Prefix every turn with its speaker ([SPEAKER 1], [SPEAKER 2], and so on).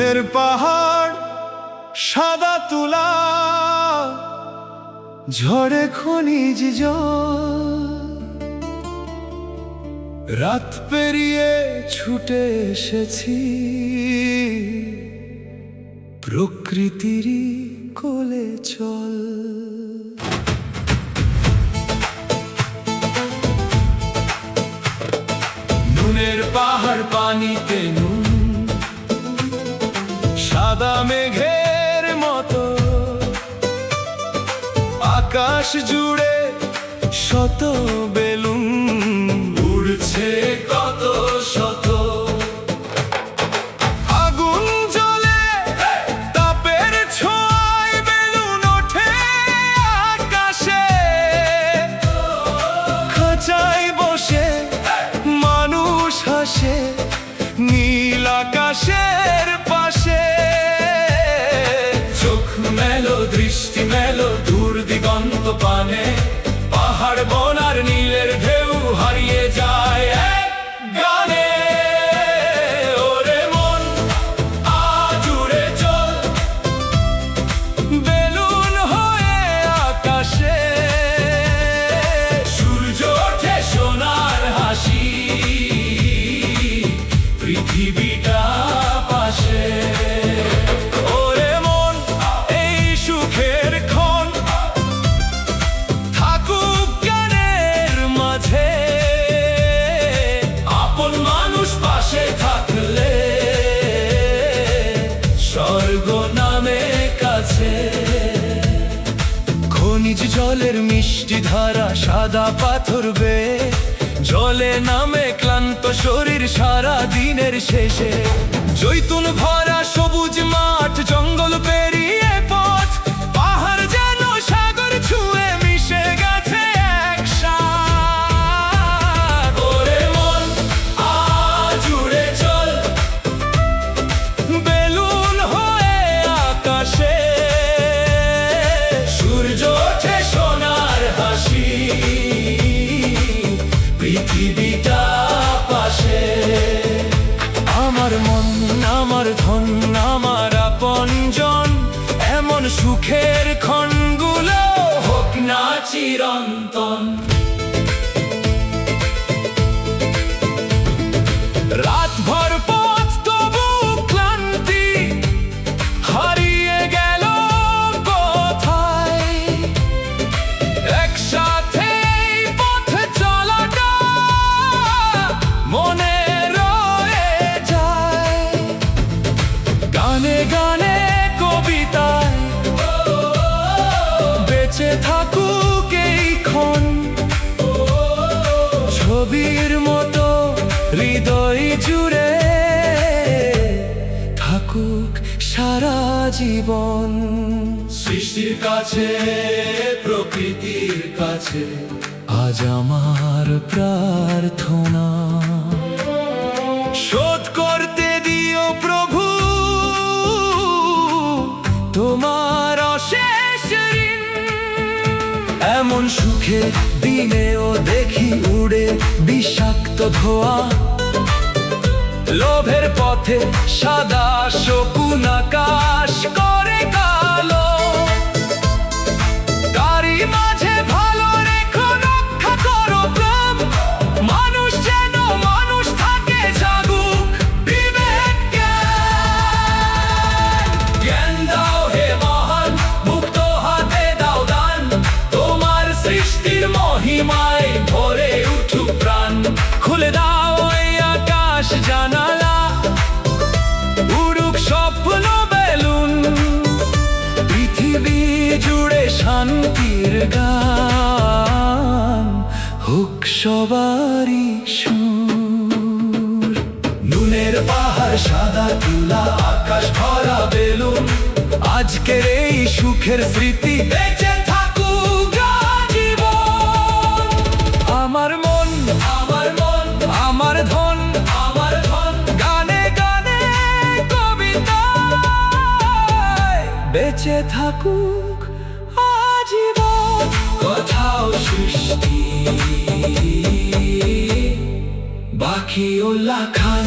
[SPEAKER 1] নুনের পাহাড় সাদা তুলা, ঝড়ে খনিজ জল, রাত পেরিয়ে ছুটে এসেছি প্রকৃতিরই কোলে চল। নুনের পাহাড় পানিতে নুন, সাদা মেঘের মতো, আকাশ জুড়ে শত বেলুন উড়ছে কত শত। আগুন জ্বলে তাপের ছোঁয়ায় বেলুন ওঠে আকাশে, খাঁচায় বসে মানুষ হাসে নীল আকাশের পাশে। চোখ মেলো দৃষ্টি মেলো দূর দিগন্ত পানে, পাহাড় বনার নীলের ঢেউ হারিয়ে যায় এক গানে। ওরে মন আজ উড়ে চল বেলুন হয়ে আকাশে, সূর্য ওঠে সোনার হাসি পৃথিবীটা পাশে। ওরে মন এই সুখের ক্ষণ থাকুক জ্ঞানের মাঝে, আপন মানুষ পাশে থাকলে স্বর্গ নামে কাছে। খনিজ জলের মিষ্টি ধারা সাদা পাথর বেয়ে জলে নামে ক্লান্ত শরীর সারা দিনের শেষে। জৈতুন ভরা সবুজ মাঠ জঙ্গল পেরিয়ে পথ, পাহাড় যেন সাগর ছুঁয়ে মিশে গেছে একসাথ। ওরে মন আজ উড়ে চল বেলুন হয়ে আকাশে, সূর্য ওঠে সোনার হাসি পৃথিবীটা পাশে। আমার মন আমার ধন আমার আপনজন, এমন সুখের ক্ষণগুলো হোক না চিরন্তন। রাত ভর পথ তবু ক্লান্তি হারিয়ে গেল কোথায়, একসাথে পথ চলাটা মনে রয়ে যায়। গানে গানে কবিতায় বেঁচে থাকুক এই ক্ষণ, ছবির মতো হৃদয় জুড়ে থাকুক সারা জীবন। সৃষ্টির কাছে প্রকৃতির কাছে আজ আমার প্রার্থনা, শোধ করতে দিও প্রভু তোমার অশেষ ঋণ। এমন সুখে দিনেও দেখি উড়ে বিষাক্ত ধোঁয়া, লোভের পথে সাদা শকুন আকাশ করে কালো। তারই মাঝে ভালো রেখো রক্ষা করো প্রেম, মানুষ যেন মানুষ থাকে জাগুক বিবেক জ্ঞান। জ্ঞান দাও হে মহান মুক্ত হাতে দাও দান, তোমার সৃষ্টির মহিমায় ভরে উঠুক প্রাণ। খুলে দাও এই আকাশ জানালা, উড়ুক স্বপ্ন বেলুন, পৃথিবী জুড়ে শান্তির গান হোক সবারই সুর। নুনের পাহাড় সাদা তুলা আকাশ ভরা বেলুন, আজকের এই সুখের স্মৃতি বেঁচে থাকুক আজীবন। আমার মন আমার মন আমার ধন আমার ধন, গানে গানে কবিতায় বেঁচে থাকুক আজীবন। কোথাও সৃষ্টি বাকিউল্লাহ খান।